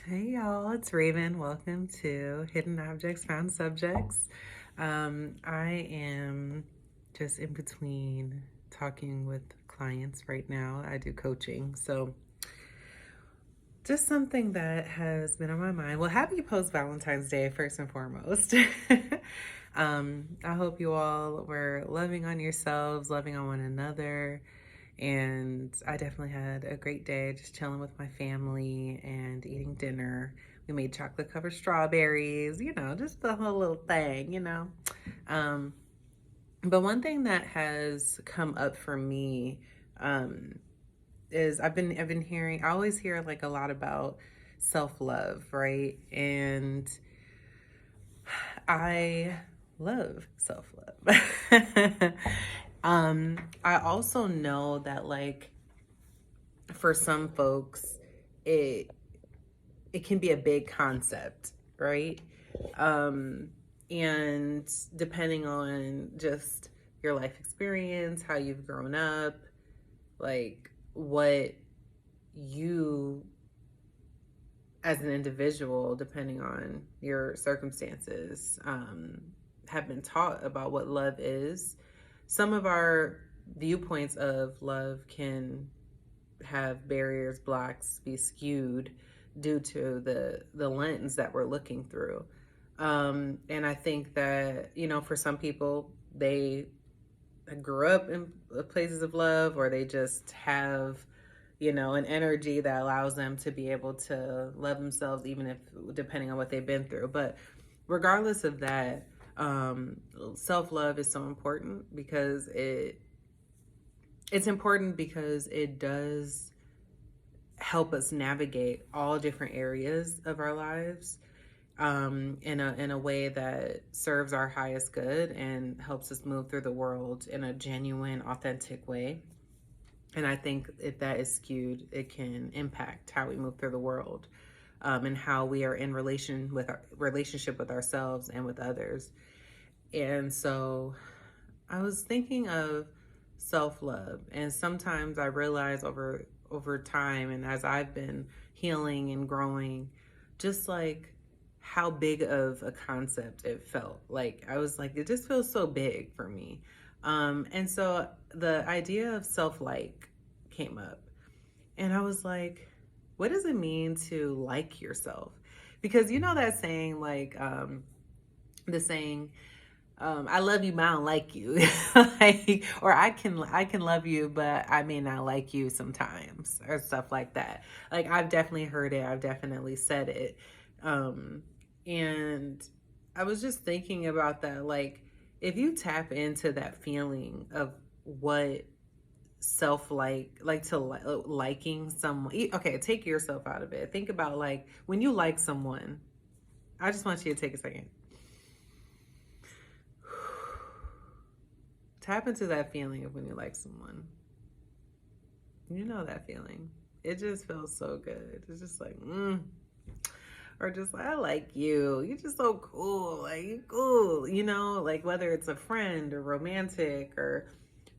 Hey y'all, it's Raven. Welcome to Hidden Objects, Found Subjects. I am just in between talking with clients right now. I do coaching, so just something that has been on my mind. Well, happy post Valentine's Day, first and foremost. I hope you all were loving on yourselves, loving on one another. And I definitely had a great day just chilling with my family and eating dinner. We made chocolate covered strawberries, just the whole little thing. Um, but one thing that has come up for me is I've been hearing, I always hear like a lot about self-love, right? And I love self-love. I also know that like for some folks it it can be a big concept, right? Um and depending on just your life experience, how you've grown up, like what you as an individual, depending on your circumstances, have been taught about what love is. Some of our viewpoints of love can have barriers, blocks, be skewed due to the lens that we're looking through. And I think that for some people, they grew up in places of love, or they just have an energy that allows them to be able to love themselves, even if depending on what they've been through. But regardless of that, self-love is so important because it's important because it does help us navigate all different areas of our lives, in a way that serves our highest good and helps us move through the world in a genuine, authentic way. And I think if that is skewed, it can impact how we move through the world, and how we are in relationship with ourselves and with others. And so I was thinking of self-love, and sometimes I realize over time and as I've been healing and growing, just like how big of a concept it felt. Like I was like, it just feels so big for me. And so the idea of self-like came up, and I was like, what does it mean to like yourself? Because you know that saying, like, the saying, I love you, but I don't like you. Like, or I can love you, but I may not like you sometimes, or stuff like that. Like I've definitely heard it. I've definitely said it. Um, and I was just thinking about that. Like, if you tap into that feeling of what like to liking someone. Okay, take yourself out of it. Think about like when you like someone. I just want you to take a second. Tap into that feeling of when you like someone. You know that feeling. It just feels so good. It's just like, or just like, I like you. You're just so cool. Like, you cool. Like whether it's a friend or romantic or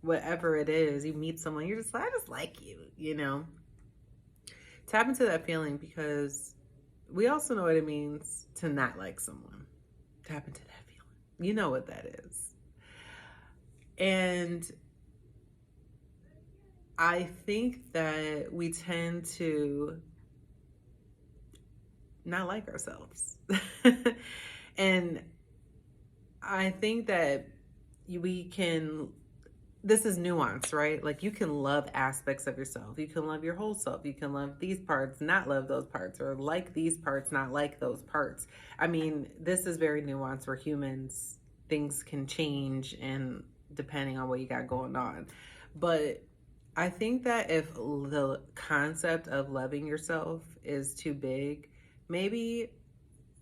whatever it is, you meet someone, you're just like, I just like you. Tap into that feeling, because we also know what it means to not like someone. Tap into that feeling. You know what that is. And I think that we tend to not like ourselves. And I think that we can, this is nuance, right? Like you can love aspects of yourself. You can love your whole self. You can love these parts, not love those parts, or like these parts, not like those parts. I mean, this is very nuanced. We're humans. Things can change, and depending on what you got going on. But I think that if the concept of loving yourself is too big, maybe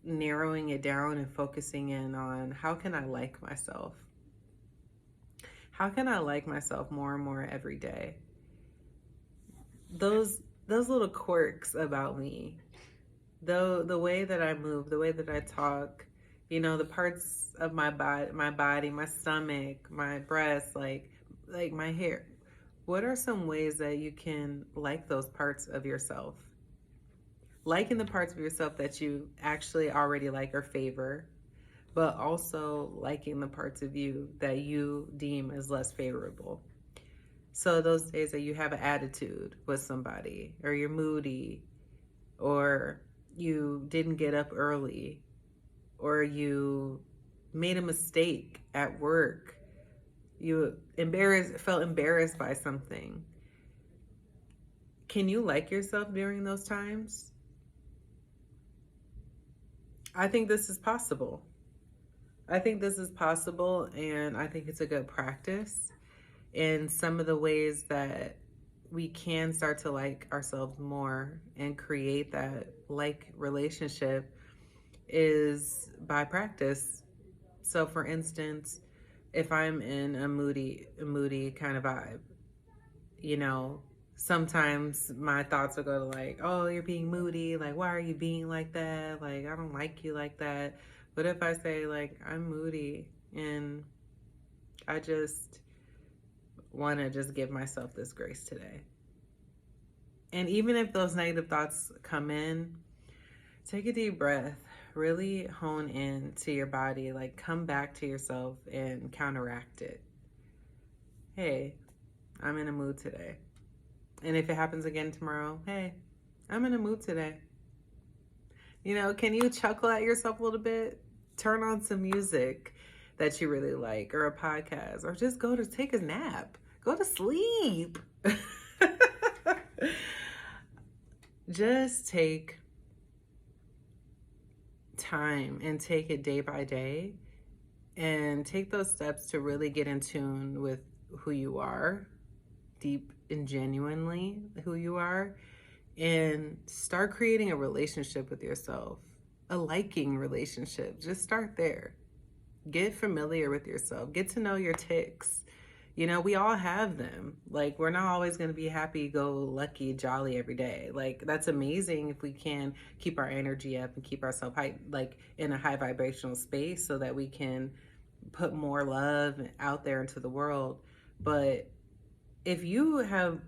narrowing it down and focusing in on how can I like myself? How can I like myself more and more every day? Those little quirks about me, though, the way that I move, the way that I talk, the parts of my body, my stomach, my breasts, like my hair. What are some ways that you can like those parts of yourself? liking the parts of yourself that you actually already like or favor, but also liking the parts of you that you deem as less favorable. So those days that you have an attitude with somebody, or you're moody, or you didn't get up early, or you made a mistake at work, you felt embarrassed by something. Can you like yourself during those times? I think this is possible. I think this is possible, and I think it's a good practice. And some of the ways that we can start to like ourselves more and create that like relationship is by practice. So, for instance, if I'm in a moody kind of vibe, you know, sometimes my thoughts will go to like, oh, you're being moody. Like, why are you being like that? Like, I don't like you like that. But if I say, like, I'm moody and I just want to just give myself this grace today. And even if those negative thoughts come in, take a deep breath. Really hone in to your body. Like, come back to yourself and counteract it. Hey, I'm in a mood today. And if it happens again tomorrow, hey, I'm in a mood today. You know, can you chuckle at yourself a little bit? Turn on some music that you really like, or a podcast, or just go to take a nap. Go to sleep. Just take time and take it day by day and take those steps to really get in tune with who you are, deep and genuinely who you are, and start creating a relationship with yourself, a liking relationship. Just start there. Get familiar with yourself, get to know your tics. You know, we all have them. Like, we're not always going to be happy, go lucky, jolly every day. Like, that's amazing if we can keep our energy up and keep ourselves high, like in a high vibrational space, so that we can put more love out there into the world. But if you have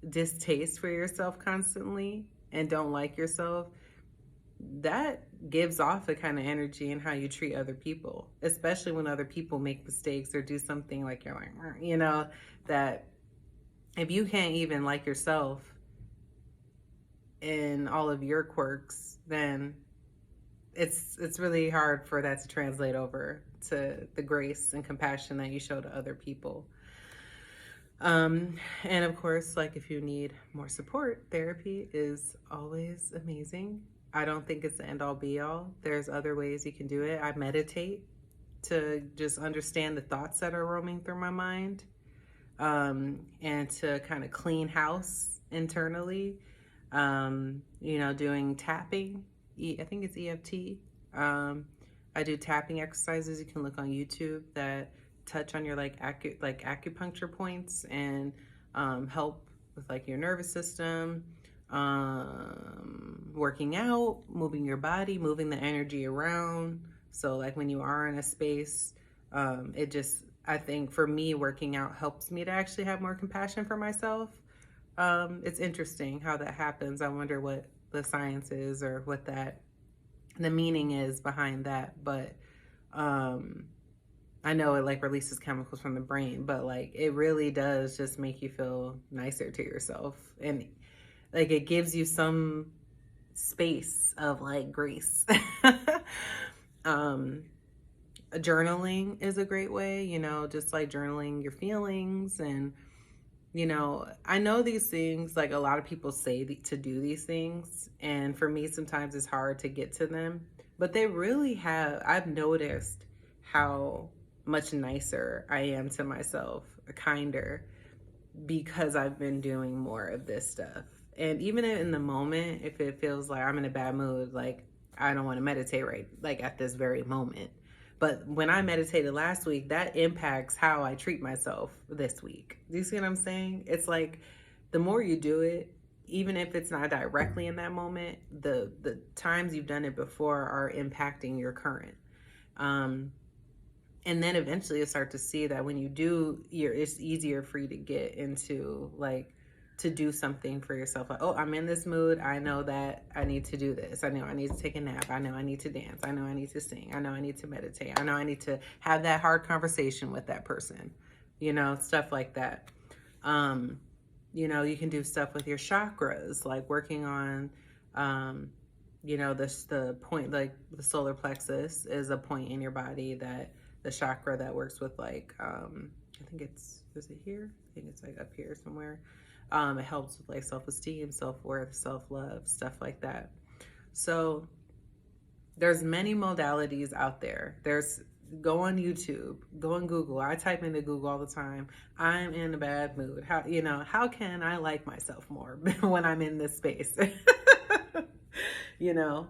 distaste for yourself constantly and don't like yourself, that gives off a kind of energy in how you treat other people, especially when other people make mistakes or do something like you're like, you know, that if you can't even like yourself in all of your quirks, then it's really hard for that to translate over to the grace and compassion that you show to other people. And of course, like, if you need more support, therapy is always amazing. I don't think it's the end all be all. There's other ways you can do it. I meditate to just understand the thoughts that are roaming through my mind, and to kind of clean house internally. You know, doing tapping. I think it's EFT. I do tapping exercises. You can look on YouTube that touch on your like acupuncture points and help with like your nervous system, working out, moving your body, moving the energy around. So like when you are in a space, it just, I think for me, working out helps me to actually have more compassion for myself. It's interesting how that happens. I wonder what the science is, or what the meaning is behind that. But I know it like releases chemicals from the brain, but like it really does just make you feel nicer to yourself. And like it gives you some space of like grace. Journaling is a great way, you know, just like journaling your feelings. And you know, I know these things, like a lot of people say to do these things, and for me sometimes it's hard to get to them, but they really have. I've noticed how much nicer I am to myself, kinder, because I've been doing more of this stuff. And even in the moment, if it feels like I'm in a bad mood, like I don't want to meditate right like at this very moment, but when I meditated last week, that impacts how I treat myself this week. Do you see what I'm saying? It's like the more you do it, even if it's not directly in that moment, the times you've done it before are impacting your current. And then eventually you start to see that when you do, it's easier for you to get into like to do something for yourself. Like, oh, I'm in this mood. I know that I need to do this. I know I need to take a nap. I know I need to dance. I know I need to sing. I know I need to meditate. I know I need to have that hard conversation with that person, you know, stuff like that. You know, you can do stuff with your chakras, like working on, you know, the point, like the solar plexus is a point in your body that the chakra that works with like, I think is it here? I think it's like up here somewhere. It helps with like self-esteem, self-worth, self-love, stuff like that. So there's many modalities out there. Go on YouTube, go on Google. I type into Google all the time. I'm in a bad mood. How can I like myself more when I'm in this space? you know,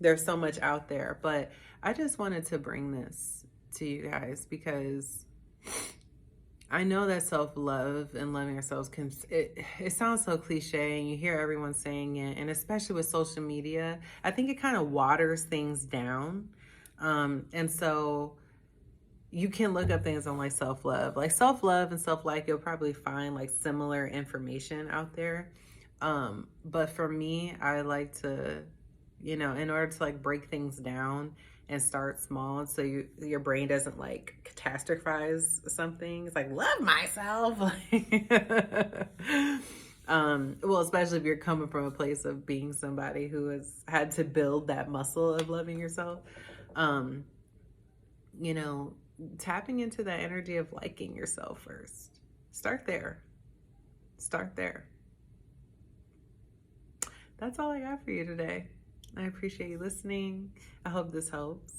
there's so much out there, but I just wanted to bring this to you guys because I know that self-love and loving ourselves it sounds so cliche and you hear everyone saying it, and especially with social media, I think it kind of waters things down. And so you can look up things on like self-love and self-like, you'll probably find like similar information out there. But for me, I like to, in order to like break things down and start small so your brain doesn't like catastrophize something. It's like, love myself. Well, especially if you're coming from a place of being somebody who has had to build that muscle of loving yourself. You know, tapping into that energy of liking yourself first. Start there. That's all I got for you today. I appreciate you listening. I hope this helps.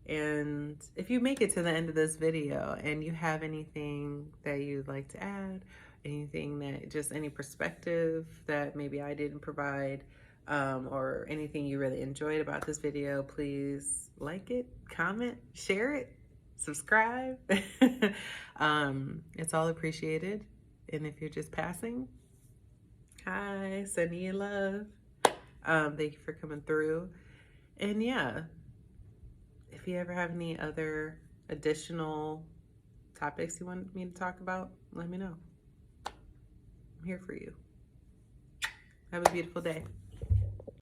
And if you make it to the end of this video and you have anything that you'd like to add, anything that just any perspective that maybe I didn't provide, or anything you really enjoyed about this video, please like it, comment, share it, subscribe. It's all appreciated. And if you're just passing, hi, sending you love. Thank you for coming through. And yeah, if you ever have any other additional topics you want me to talk about, let me know. I'm here for you. Have a beautiful day.